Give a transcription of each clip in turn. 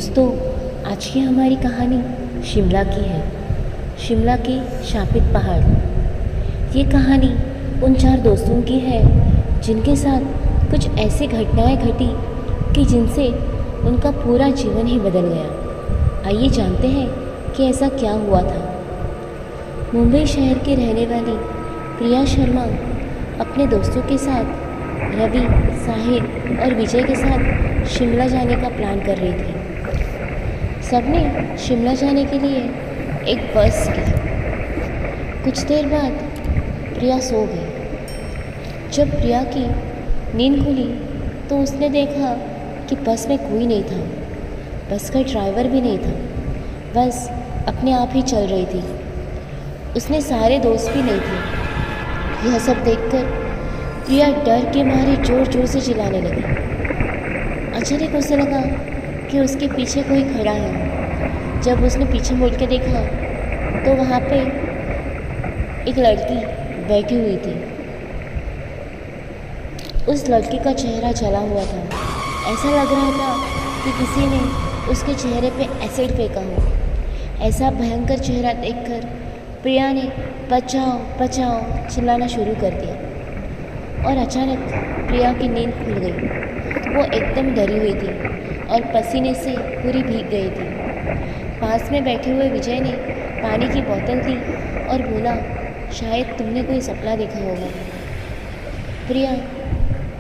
दोस्तों, आज की हमारी कहानी शिमला की है। शिमला के शापित पहाड़। ये कहानी उन 4 दोस्तों की है जिनके साथ कुछ ऐसी घटनाएं घटी कि जिनसे उनका पूरा जीवन ही बदल गया। आइए जानते हैं कि ऐसा क्या हुआ था। मुंबई शहर के रहने वाली प्रिया शर्मा अपने दोस्तों के साथ रवि, साहिल और विजय के साथ शिमला जाने का प्लान कर रही थी। सबने शिमला जाने के लिए एक बस की। कुछ देर बाद प्रिया सो गई। जब प्रिया की नींद खुली तो उसने देखा कि बस में कोई नहीं था। बस का ड्राइवर भी नहीं था। बस अपने आप ही चल रही थी। उसने सारे दोस्त भी नहीं थे। यह सब देखकर प्रिया डर के मारे ज़ोर ज़ोर से चिल्लाने लगी। अचानक उसे लगा कि उसके पीछे कोई खड़ा है। जब उसने पीछे मुड़ के देखा तो वहाँ पे एक लड़की बैठी हुई थी। उस लड़की का चेहरा जला हुआ था। ऐसा लग रहा था कि किसी ने उसके चेहरे पे एसिड फेंका हो। ऐसा भयंकर चेहरा देखकर प्रिया ने बचाओ बचाओ चिल्लाना शुरू कर दिया। और अचानक प्रिया की नींद खुल गई। वो एकदम डरी हुई थी और पसीने से पूरी भीग गई थी। पास में बैठे हुए विजय ने पानी की बोतल दी और बोला, शायद तुमने कोई सपना देखा होगा। प्रिया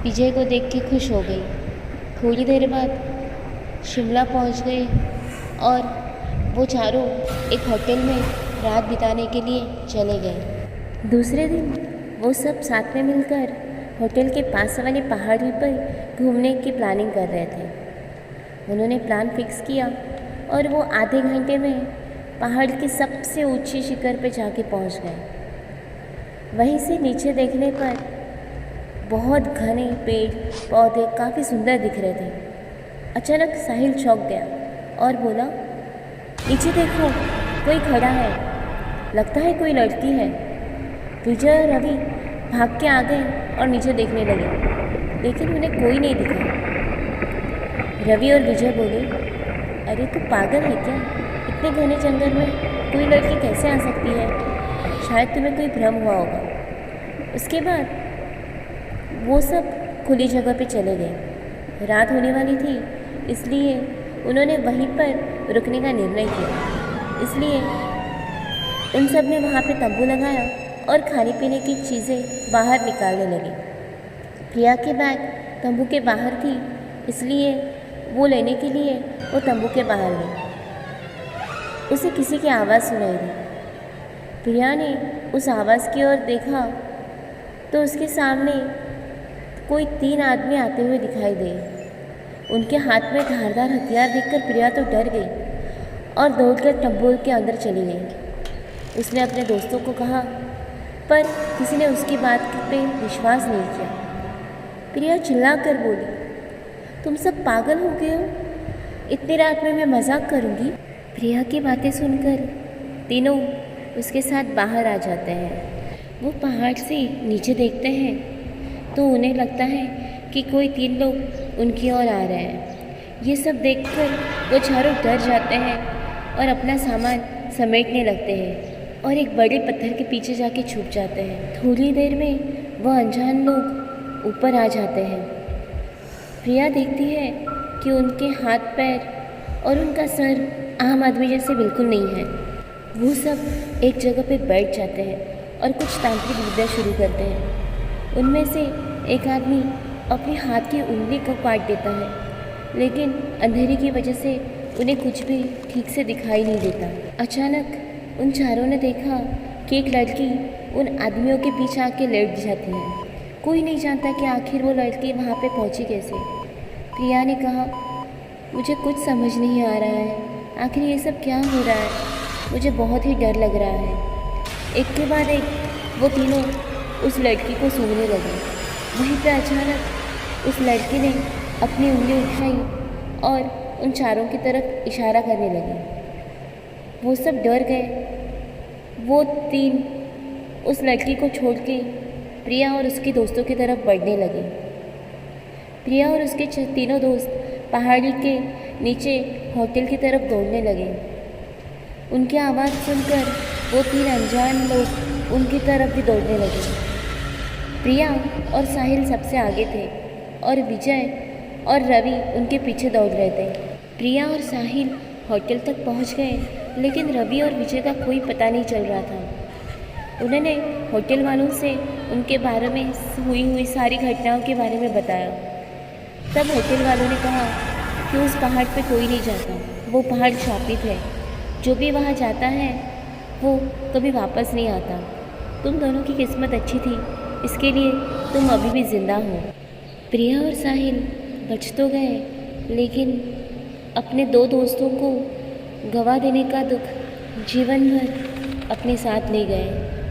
विजय को देख के खुश हो गई। थोड़ी देर बाद शिमला पहुंच गए और वो चारों एक होटल में रात बिताने के लिए चले गए। दूसरे दिन वो सब साथ में मिलकर होटल के पास वाले पहाड़ी पर घूमने की प्लानिंग कर रहे थे। उन्होंने प्लान फिक्स किया और वो आधे घंटे में पहाड़ की सबसे ऊंची शिखर पर जाके पहुंच गए। वहीं से नीचे देखने पर बहुत घने पेड़ पौधे काफ़ी सुंदर दिख रहे थे। अचानक साहिल चौंक गया और बोला, नीचे देखो, कोई खड़ा है। लगता है कोई लड़की है। विजय और रवि भाग के आ गए और नीचे देखने लगे, लेकिन उन्हें कोई नहीं दिखा। रवि और विजय बोले, अरे तू पागल है क्या? इतने घने जंगल में कोई लड़की कैसे आ सकती है? शायद तुम्हें कोई भ्रम हुआ होगा। उसके बाद वो सब खुली जगह पे चले गए। रात होने वाली थी, इसलिए उन्होंने वहीं पर रुकने का निर्णय किया। इसलिए उन सब ने वहाँ पे तंबू लगाया और खाने पीने की चीज़ें बाहर निकालने लगी। प्रिया के बैग तंबू के बाहर थी, इसलिए वो लेने के लिए वो तंबू के बाहर गई। उसे किसी की आवाज़ सुनाई दी। प्रिया ने उस आवाज़ की ओर देखा तो उसके सामने कोई 3 आदमी आते हुए दिखाई दिए। उनके हाथ में धारदार हथियार देखकर प्रिया तो डर गई और दौड़कर तंबू के अंदर चली गई। उसने अपने दोस्तों को कहा, पर किसी ने उसकी बात पे विश्वास नहीं किया। प्रिया चिल्ला कर बोली, तुम सब पागल हो गए हो? इतनी रात में मैं मजाक करूँगी? प्रिया की बातें सुनकर तीनों उसके साथ बाहर आ जाते हैं। वो पहाड़ से नीचे देखते हैं तो उन्हें लगता है कि कोई 3 लोग उनकी ओर आ रहे हैं। ये सब देखकर वो चारों डर जाते हैं और अपना सामान समेटने लगते हैं और एक बड़े पत्थर के पीछे जाके छुप जाते हैं। थोड़ी देर में वह अनजान लोग ऊपर आ जाते हैं। प्रिया देखती है कि उनके हाथ पैर और उनका सर आम आदमी जैसे बिल्कुल नहीं है। वो सब एक जगह पे बैठ जाते हैं और कुछ तांत्रिक विद्या शुरू करते हैं। उनमें से एक आदमी अपने हाथ की उंगली को काट देता है, लेकिन अंधेरे की वजह से उन्हें कुछ भी ठीक से दिखाई नहीं देता। अचानक उन चारों ने देखा कि एक लड़की उन आदमियों के पीछे आके लेट जाती है। कोई नहीं जानता कि आखिर वो लड़की वहाँ पे पहुँची कैसे। प्रिया ने कहा, मुझे कुछ समझ नहीं आ रहा है। आखिर ये सब क्या हो रहा है? मुझे बहुत ही डर लग रहा है। एक के बाद एक वो तीनों उस लड़की को सूंघने लगे। वहीं पे अचानक उस लड़की ने अपनी उंगली उठाई और उन चारों की तरफ इशारा करने लगी। वो सब डर गए। वो 3 उस लड़की को छोड़ के प्रिया और उसके दोस्तों की तरफ बढ़ने लगे। प्रिया और उसके तीनों दोस्त पहाड़ी के नीचे होटल की तरफ दौड़ने लगे। उनकी आवाज़ सुनकर वो 3 अनजान लोग उनकी तरफ भी दौड़ने लगे। प्रिया और साहिल सबसे आगे थे और विजय और रवि उनके पीछे दौड़ रहे थे। प्रिया और साहिल होटल तक पहुंच गए, लेकिन रवि और विजय का कोई पता नहीं चल रहा था। उन्होंने होटल वालों से उनके बारे में हुई सारी घटनाओं के बारे में बताया। तब होटल वालों ने कहा कि उस पहाड़ पे कोई नहीं जाता, वो पहाड़ शापित है। जो भी वहाँ जाता है वो कभी वापस नहीं आता। तुम दोनों की किस्मत अच्छी थी, इसके लिए तुम अभी भी ज़िंदा हो। प्रिया और साहिल बच तो गए, लेकिन अपने 2 दोस्तों को गवा देने का दुख जीवन भर अपने साथ ले गए।